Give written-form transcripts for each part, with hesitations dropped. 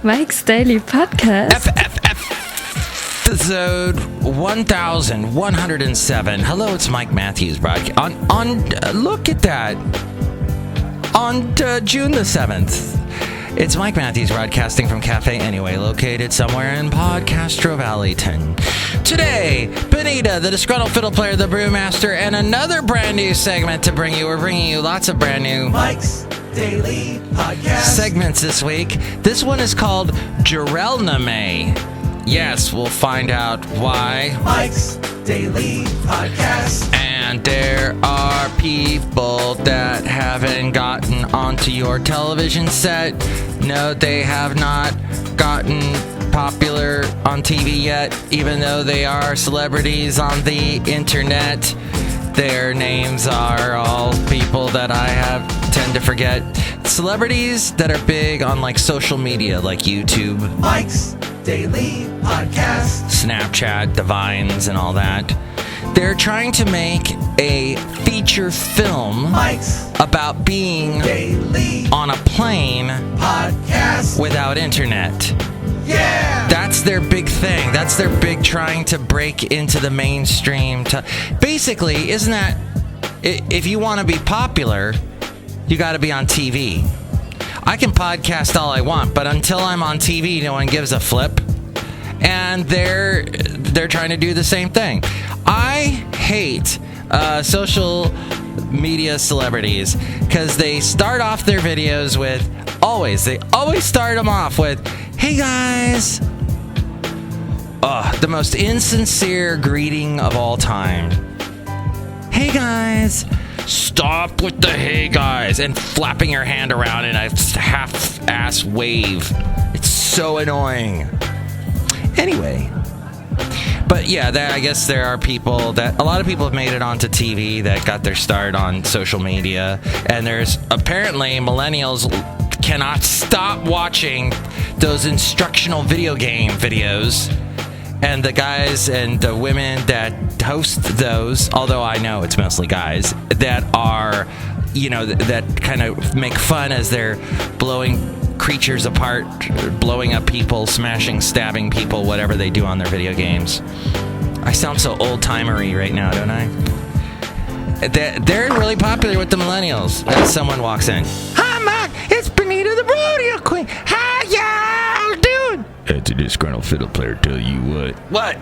Mike's Daily Podcast. Episode 1107. Hello, it's Mike Matthews. Look at that. On June the 7th. It's Mike Matthews broadcasting from Cafe Anyway, located somewhere in Podcastro Valleyton. Today, Benita, the Disgruntled Fiddle Player, the Brewmaster, and another brand new segment to bring you. We're bringing you lots of brand new Mike's Daily Podcast segments this week. This one is called Jarelnime. Yes, we'll find out why. Mike's Daily Podcast. And there are people that haven't gotten onto your television set. No, they have not gotten popular on TV yet, even though they are celebrities on the internet. Their names are all people that I tend to forget. Celebrities that are big on like social media, like YouTube, Mike's Daily Podcast, Snapchat, the Vines, and all that. They're trying to make a feature film Mike's about being Daily on a plane Podcast without internet. Yeah! That's their big thing. That's their big trying to break into the mainstream. Basically, isn't that, if you want to be popular, you got to be on TV. I can podcast all I want, but until I'm on TV, no one gives a flip. And they're trying to do the same thing. I hate social media celebrities because they start off their videos with they always start them off with, "Hey guys." The most insincere greeting of all time. "Hey guys." Stop with the "hey guys" and flapping your hand around in a half-ass wave. It's so annoying. Anyway, but yeah, I guess there are people that, a lot of people have made it onto TV that got their start on social media, and there's apparently millennials cannot stop watching those instructional video game videos, and the guys and the women that host those, although I know it's mostly guys, that are, that kind of make fun as they're blowing creatures apart, blowing up people, smashing, stabbing people, whatever they do on their video games. I sound so old-timery right now, don't I? They're really popular with the millennials. As someone walks in. "Hi, Mike. It's Benita, the rodeo queen. How y'all doing?" That's a Disgruntled Fiddle Player. Tell you what. What?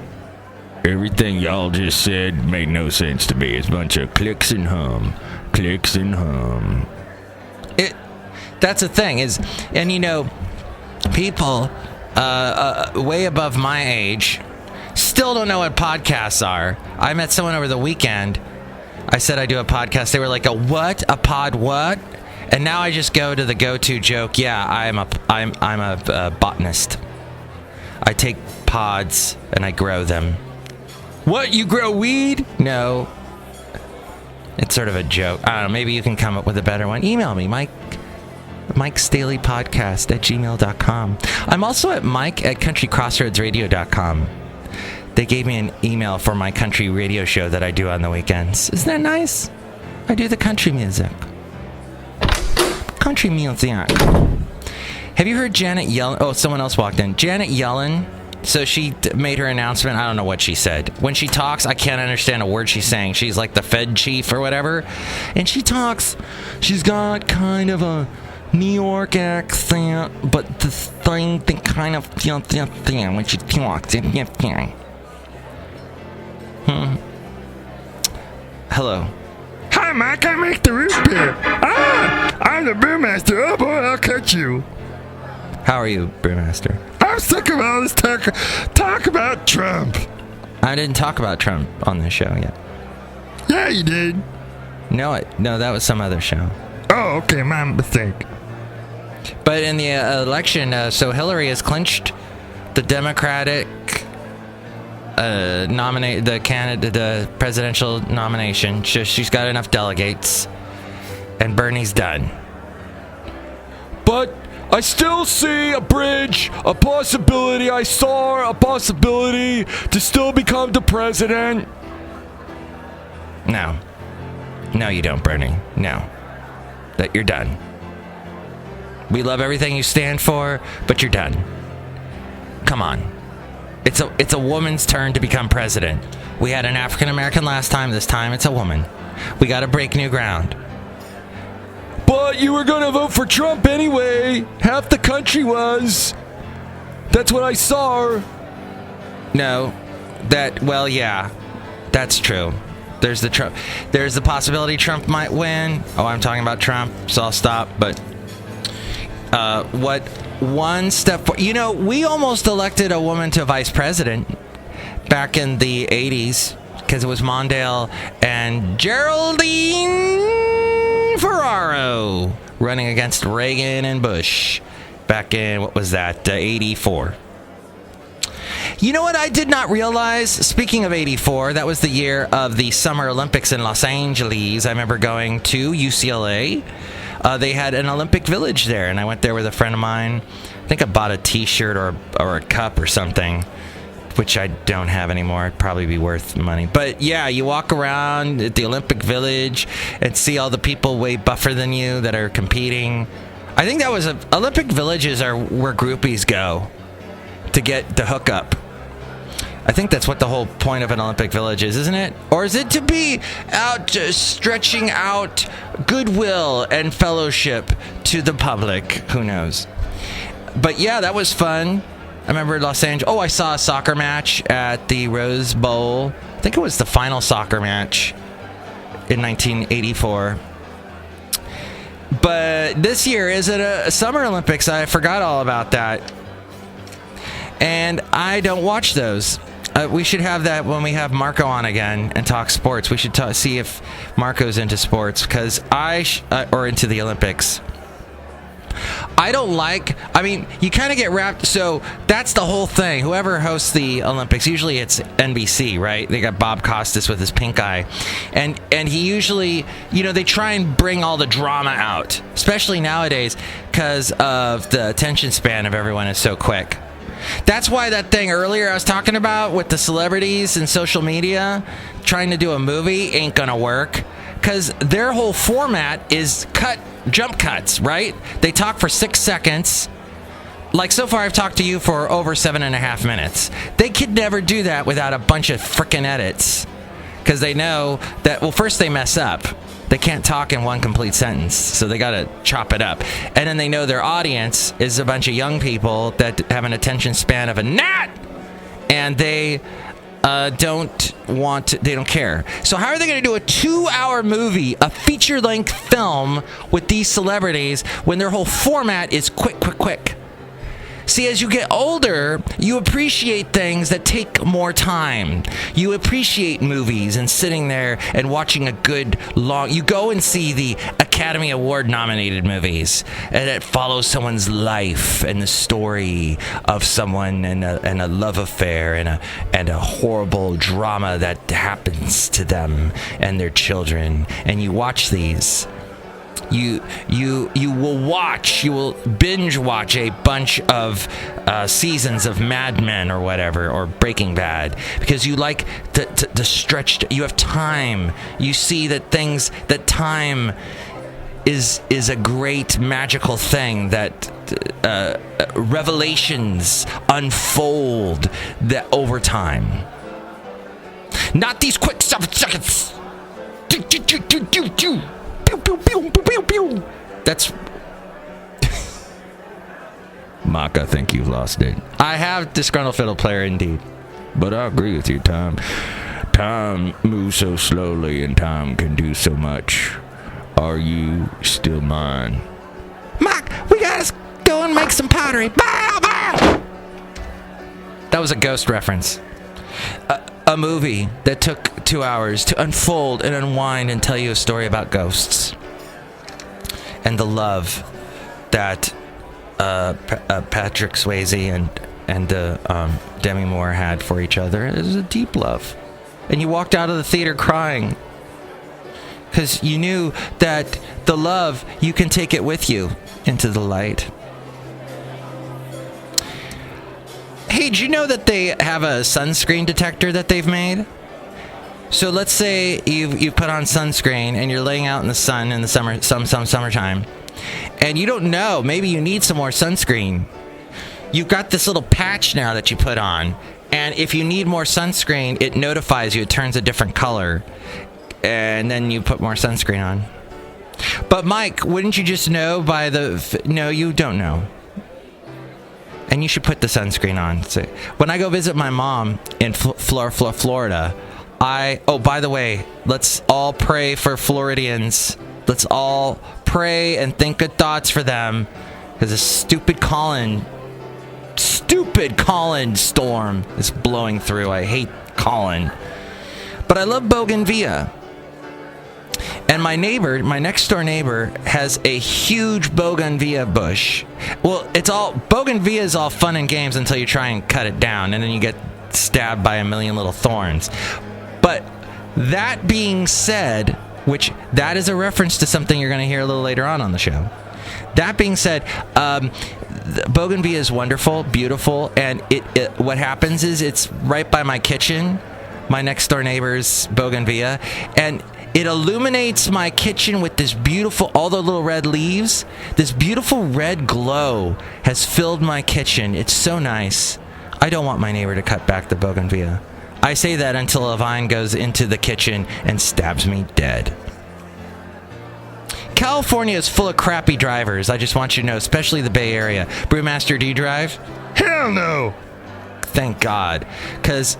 Everything y'all just said made no sense to me. It's a bunch of clicks and hum. Clicks and hum. That's the thing is, and people way above my age still don't know what podcasts are. I met someone over the weekend. I said I do a podcast. They were like, "A what? A pod what?" And now I just go to the go-to joke. Yeah, I'm a botanist. I take pods and I grow them. "What? You grow weed?" No. It's sort of a joke. I don't know. Maybe you can come up with a better one. Email me, Mike's Daily Podcast at gmail.com. I'm also at Mike@countrycrossroadsradio.com. They gave me an email for my country radio show that I do on the weekends. Isn't that nice? I do the country music. Country music. Have you heard Janet Yellen? Oh, someone else walked in. Janet Yellen. So she made her announcement. I don't know what she said. When she talks, I can't understand a word she's saying. She's like the Fed chief or whatever. And she talks. She's got kind of a New York accent, but the thing kind of thing when she talks. Hello. Hi, Mike. I make the root beer. I'm the Brewmaster. Oh, boy, I'll catch you. How are you, Brewmaster? I'm sick of all this talk about Trump. I didn't talk about Trump on this show yet. Yeah, you did. No, that was some other show. Oh, okay, my mistake. But in the election, so Hillary has clinched the Democratic the presidential nomination. She's got enough delegates, and Bernie's done. But I still see a bridge, a possibility. I saw a possibility to still become the president. No, you don't, Bernie. No, that you're done. We love everything you stand for, but you're done. Come on. It's a woman's turn to become president. We had an African American last time. This time it's a woman. We got to break new ground. But you were going to vote for Trump anyway. Half the country was. That's what I saw. No. Yeah. That's true. There's the possibility Trump might win. Oh, I'm talking about Trump, so I'll stop. But what one step for, we almost elected a woman to vice president back in the 80s because it was Mondale and Jarelnime Ferraro running against Reagan and Bush back in, 84. You know what I did not realize? Speaking of 84, that was the year of the Summer Olympics in Los Angeles. I remember going to UCLA. They had an Olympic Village there, and I went there with a friend of mine. I think I bought a T-shirt or a cup or something, which I don't have anymore. It'd probably be worth money. But yeah, you walk around at the Olympic Village and see all the people way buffer than you that are competing. I think that was Olympic Villages are where groupies go to get the hookup. I think that's what the whole point of an Olympic Village is, isn't it? Or is it to be out stretching out goodwill and fellowship to the public? Who knows? But yeah, that was fun. I remember Los Angeles. Oh, I saw a soccer match at the Rose Bowl. I think it was the final soccer match in 1984. But this year, is it a Summer Olympics? I forgot all about that. And I don't watch those. We should have that when we have Marco on again and talk sports. We should see if Marco's into sports, because or into the Olympics. I don't you kind of get wrapped. So that's the whole thing. Whoever hosts the Olympics, usually it's NBC, right? They got Bob Costas with his pink eye. And he usually, they try and bring all the drama out, especially nowadays, because of the attention span of everyone is so quick. That's why that thing earlier I was talking about with the celebrities and social media trying to do a movie ain't gonna work, because their whole format is jump cuts, right? They talk for 6 seconds. Like, so far I've talked to you for over 7.5 minutes. They could never do that without a bunch of frickin' edits, because they know that, well, first they mess up. They can't talk in one complete sentence, so they got to chop it up. And then they know their audience is a bunch of young people that have an attention span of a gnat, and they don't care. So how are they going to do a 2-hour movie, a feature-length film with these celebrities when their whole format is quick? See, as you get older, you appreciate things that take more time. You appreciate movies and sitting there and watching a good long... You go and see the Academy Award-nominated movies, and it follows someone's life and the story of someone and a love affair and a horrible drama that happens to them and their children. And you watch these... You will binge watch a bunch of seasons of Mad Men or whatever, or Breaking Bad, because you like the stretched. You have time. You see that time is a great magical thing, that revelations unfold that over time. Not these quick 7 seconds. That's... Mark, I think you've lost it. I have Disgruntled Fiddle Player indeed. But I agree with you, Tom. Time moves so slowly and time can do so much. Are you still mine? Mark, we gotta go and make some pottery. Bow, bow! That was a Ghost reference. A movie that took 2 hours to unfold and unwind and tell you a story about ghosts. And the love that Patrick Swayze and Demi Moore had for each other. It was a deep love. And you walked out of the theater crying, because you knew that the love, you can take it with you into the light. Hey, did you know that they have a sunscreen detector that they've made? So let's say you put on sunscreen and you're laying out in the sun in the summertime, and you don't know, maybe you need some more sunscreen. You've got this little patch now that you put on, and if you need more sunscreen, it notifies you. It turns a different color, and then you put more sunscreen on. But Mike, wouldn't you just know by the... No, you don't know. And you should put the sunscreen on. So when I go visit my mom in Florida, oh, by the way, let's all pray for Floridians. Let's all pray and think good thoughts for them. Because a stupid Colin storm is blowing through. I hate Colin. But I love Bougainvillea. And my next door neighbor, has a huge Bougainvillea bush. Well, Bougainvillea is all fun and games until you try and cut it down, and then you get stabbed by a million little thorns. But that being said, which that is a reference to something you're going to hear a little later on the show. That being said, Bougainvillea is wonderful, beautiful, and what happens is it's right by my kitchen, my next door neighbor's Bougainvillea, and it illuminates my kitchen with this beautiful, all the little red leaves. This beautiful red glow has filled my kitchen. It's so nice. I don't want my neighbor to cut back the Bougainvillea. I say that until a vine goes into the kitchen and stabs me dead. California is full of crappy drivers. I just want you to know, especially the Bay Area. Brewmaster, do you drive? Hell no. Thank God. Because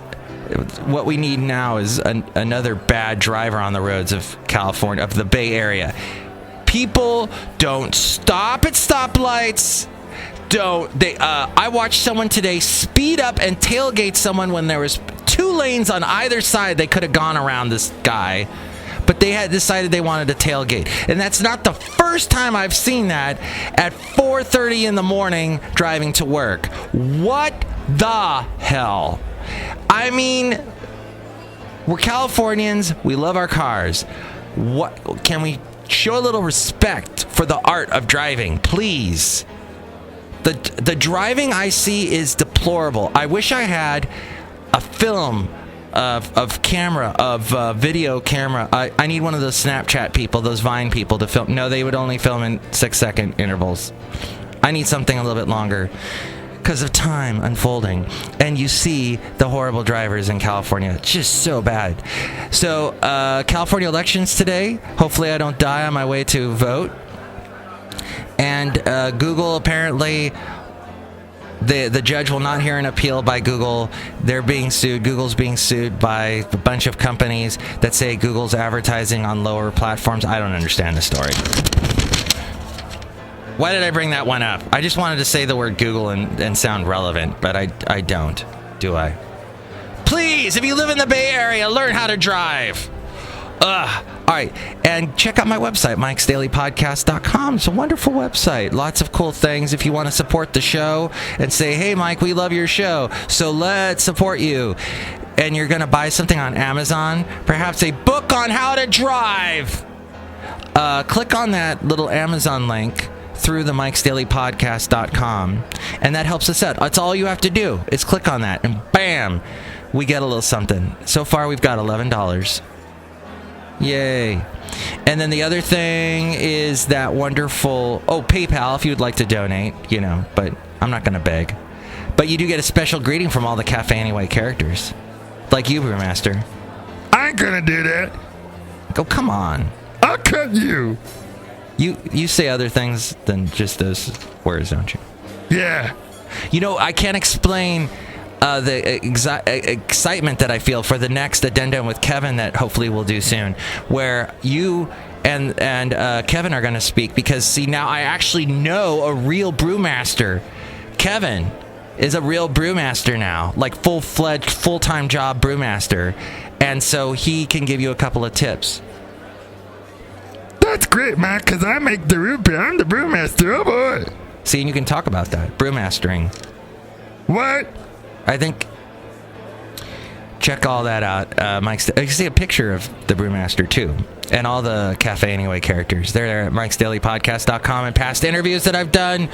what we need now is another bad driver on the roads of California, of the Bay Area. People don't stop at stoplights. I watched someone today speed up and tailgate someone when there was 2 lanes on either side. They could have gone around this guy, but they had decided they wanted to tailgate. And that's not the first time I've seen that at 4:30 in the morning driving to work. What the hell? I mean, we're Californians. We love our cars. What can we show a little respect for the art of driving, please? The driving I see is deplorable. I wish I had a film of camera, of video camera. I need one of those Snapchat people, those Vine people to film. No, they would only film in 6-second intervals. I need something a little bit longer because of time unfolding. And you see the horrible drivers in California. It's just so bad. So, California elections today. Hopefully I don't die on my way to vote. And Google apparently... The judge will not hear an appeal by Google. They're being sued. Google's being sued by a bunch of companies that say Google's advertising on lower platforms. I don't understand the story. Why did I bring that one up? I just wanted to say the word Google and sound relevant, but I don't, do I? Please, if you live in the Bay Area, learn how to drive. All right, and check out my website, mikesdailypodcast.com. It's a wonderful website. Lots of cool things if you want to support the show and say, hey, Mike, we love your show, so let's support you. And you're going to buy something on Amazon, perhaps a book on how to drive. Click on that little Amazon link through the mikesdailypodcast.com, and that helps us out. That's all you have to do is click on that, and bam, we get a little something. So far, we've got $11. Yay. And then the other thing is that wonderful... Oh, PayPal, if you would like to donate, but I'm not going to beg. But you do get a special greeting from all the Cafe Anyway characters. Like you, Brewmaster. I ain't going to do that. Go, come on. I'll cut you. You say other things than just those words, don't you? Yeah. I can't explain... the excitement that I feel for the next addendum with Kevin that hopefully we'll do soon, where you and Kevin are going to speak, because see, now I actually know a real brewmaster. Kevin is a real brewmaster now, like full-fledged, full-time job brewmaster, and so he can give you a couple of tips. That's great, Matt, because I make the root beer. I'm the brewmaster. Oh boy. See, and you can talk about that brewmastering. What? I think check all that out. Mike's. You can see a picture of the Brewmaster too, and all the Cafe Anyway characters. They're there at mikesdailypodcast.com, and past interviews that I've done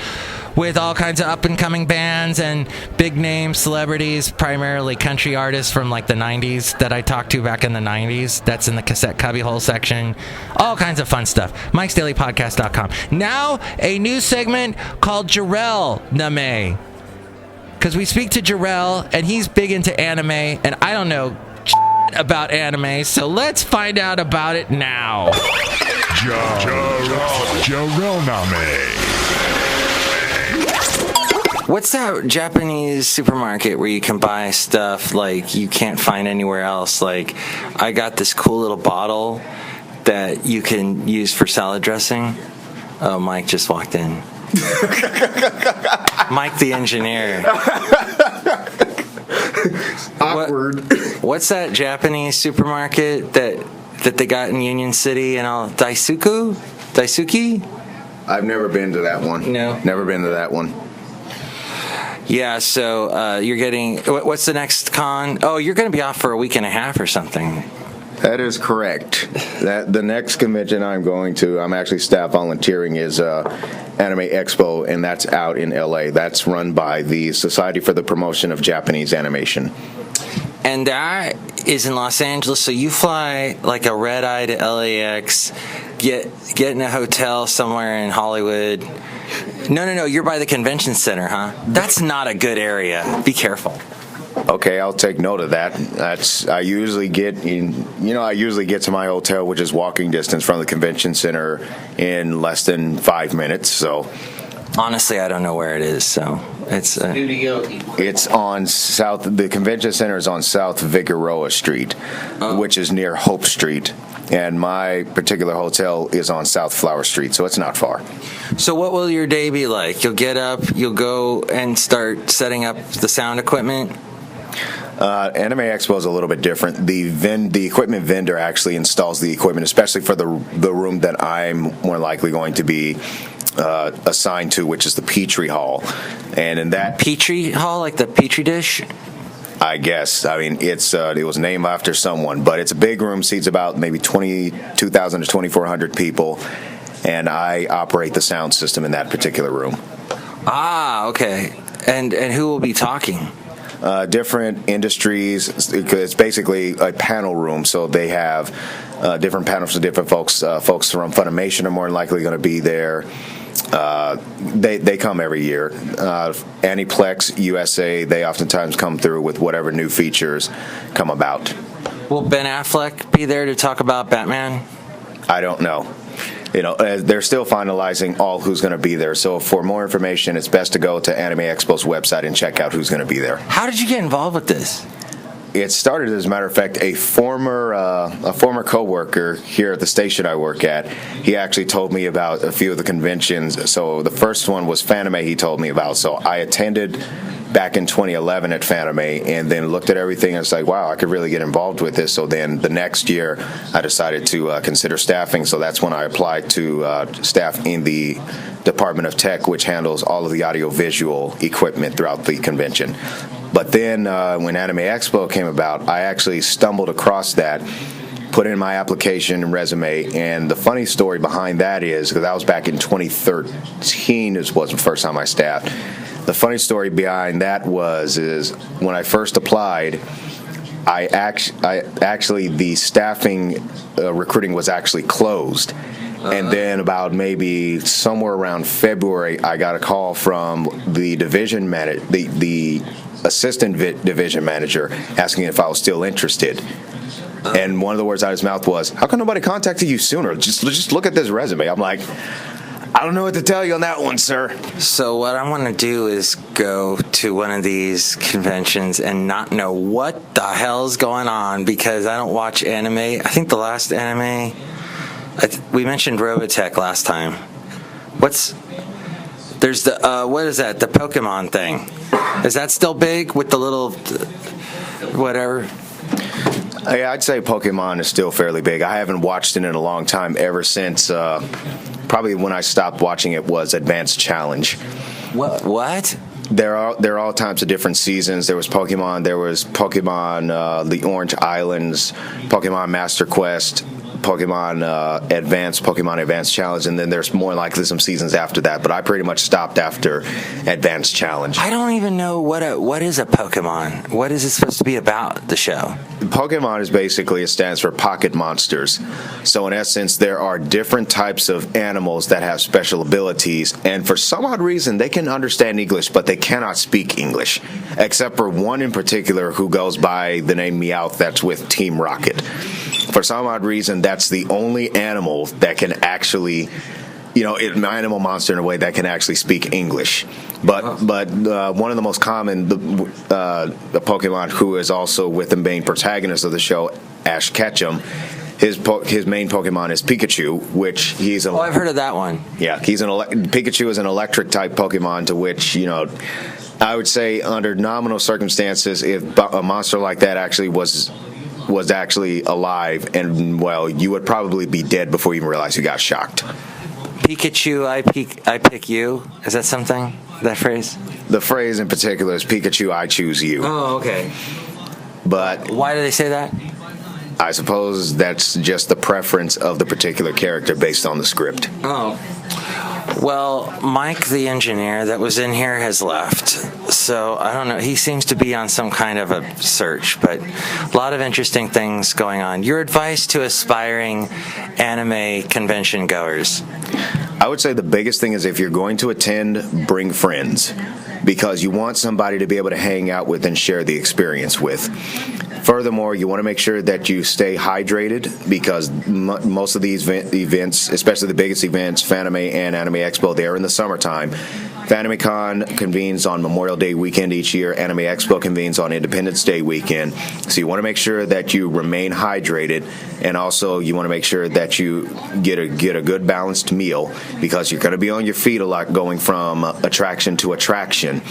with all kinds of up-and-coming bands and big-name celebrities, primarily country artists from like the 90s that I talked to back in the 90s. That's in the cassette cubbyhole section. All kinds of fun stuff. mikesdailypodcast.com. Now, a new segment called Jarelnime. Because we speak to Jarel, and he's big into anime, and I don't know about anime, so let's find out about it now. Jarelnime. What's that Japanese supermarket where you can buy stuff like you can't find anywhere else? Like, I got this cool little bottle that you can use for salad dressing. Oh, Mike just walked in. Mike the engineer. Awkward. What's that Japanese supermarket that they got in Union City and all? Daisuki? I've never been to that one. No. Never been to that one. Yeah, so you're getting... What's the next con? Oh, you're going to be off for a week and a half or something. That is correct. The next convention I'm actually staff volunteering is Anime Expo, and that's out in LA. That's run by the Society for the Promotion of Japanese Animation. And that is in Los Angeles, so you fly like a red eye to LAX, get in a hotel somewhere in Hollywood. No, you're by the convention center, huh? That's not a good area. Be careful. Okay, I'll take note of that. I usually get to my hotel, which is walking distance from the convention center, in less than 5 minutes. So, honestly, I don't know where it is. So it's on South. The convention center is on South Figueroa Street, which is near Hope Street, and my particular hotel is on South Flower Street. So it's not far. So what will your day be like? You'll get up, you'll go and start setting up the sound equipment. Anime Expo is a little bit different. The equipment vendor actually installs the equipment, especially for the room that I'm more likely going to be assigned to, which is the Petri Hall. And in that Petri Hall, like the Petri dish? I guess. I mean, it was named after someone, but it's a big room, seats about maybe 22,000 to 2,400 people, and I operate the sound system in that particular room. Ah, okay. And who will be talking? Different industries. It's basically a panel room, so they have different panels for different folks. Folks from Funimation are more than likely going to be there. They come every year. Aniplex USA, they oftentimes come through with whatever new features come about. Will Ben Affleck be there to talk about Batman? I don't know. They're still finalizing all who's going to be there. So for more information, it's best to go to Anime Expo's website and check out who's going to be there. How did you get involved with this? It started, as a matter of fact, a former coworker here at the station I work at. He actually told me about a few of the conventions. So the first one was Fanime he told me about. So I attended back in 2011 at Fanime, and then looked at everything and it's like, wow, I could really get involved with this. So then the next year I decided to consider staffing. So that's when I applied to staff in the Department of Tech, which handles all of the audiovisual equipment throughout the convention. But then when Anime Expo came about, I actually stumbled across that, put in my application and resume, and the funny story behind that is, because that was back in 2013 was the first time I staffed. The funny story behind that is when I first applied, I actually the staffing recruiting was actually closed. And then about maybe somewhere around February, I got a call from the division the assistant division manager asking if I was still interested. And one of the words out of his mouth was, "How come nobody contacted you sooner? Just look at this resume." I'm like, I don't know what to tell you on that one, sir. So what I want to do is go to one of these conventions and not know what the hell's going on, because I don't watch anime. I think the last anime, we mentioned Robotech last time. There's the, what is that? The Pokemon thing. Is that still big with the little, whatever? Yeah, I'd say Pokemon is still fairly big. I haven't watched it in a long time, ever since, probably when I stopped watching it was Advanced Challenge. What? There are all types of different seasons. There was Pokemon, the Orange Islands, Pokemon Master Quest, Pokemon Advanced Challenge, and then there's more likely some seasons after that. But I pretty much stopped after Advanced Challenge. I don't even know what is a Pokemon. What is it supposed to be about, the show? Pokemon is basically, it stands for Pocket Monsters. So in essence, there are different types of animals that have special abilities, and for some odd reason, they can understand English, but they cannot speak English, except for one in particular who goes by the name Meowth, that's with Team Rocket. For some odd reason, that's the only animal that can actually, an animal monster in a way that can actually speak English. But one of the most common, the Pokemon who is also with the main protagonist of the show, Ash Ketchum, his main Pokemon is Pikachu, which he's I've heard of that one. Yeah, Pikachu is an electric type Pokemon, to which, I would say under nominal circumstances, if a monster like that actually was actually alive, and well, you would probably be dead before you even realize you got shocked. Pikachu, I pick you. Is that something? That phrase? The phrase in particular is Pikachu, I choose you. Oh, okay. But why do they say that? I suppose that's just the preference of the particular character based on the script. Oh. Well, Mike, the engineer that was in here, has left. So I don't know. He seems to be on some kind of a search, but a lot of interesting things going on. Your advice to aspiring anime convention goers? I would say the biggest thing is, if you're going to attend, bring friends, because you want somebody to be able to hang out with and share the experience with. Furthermore, you want to make sure that you stay hydrated, because most of these events, especially the biggest events, Fanime and Anime Expo, they're in the summertime. FanimeCon convenes on Memorial Day weekend each year. Anime Expo convenes on Independence Day weekend. So you want to make sure that you remain hydrated, and also you want to make sure that you get a good balanced meal, because you're going to be on your feet a lot going from attraction to attraction.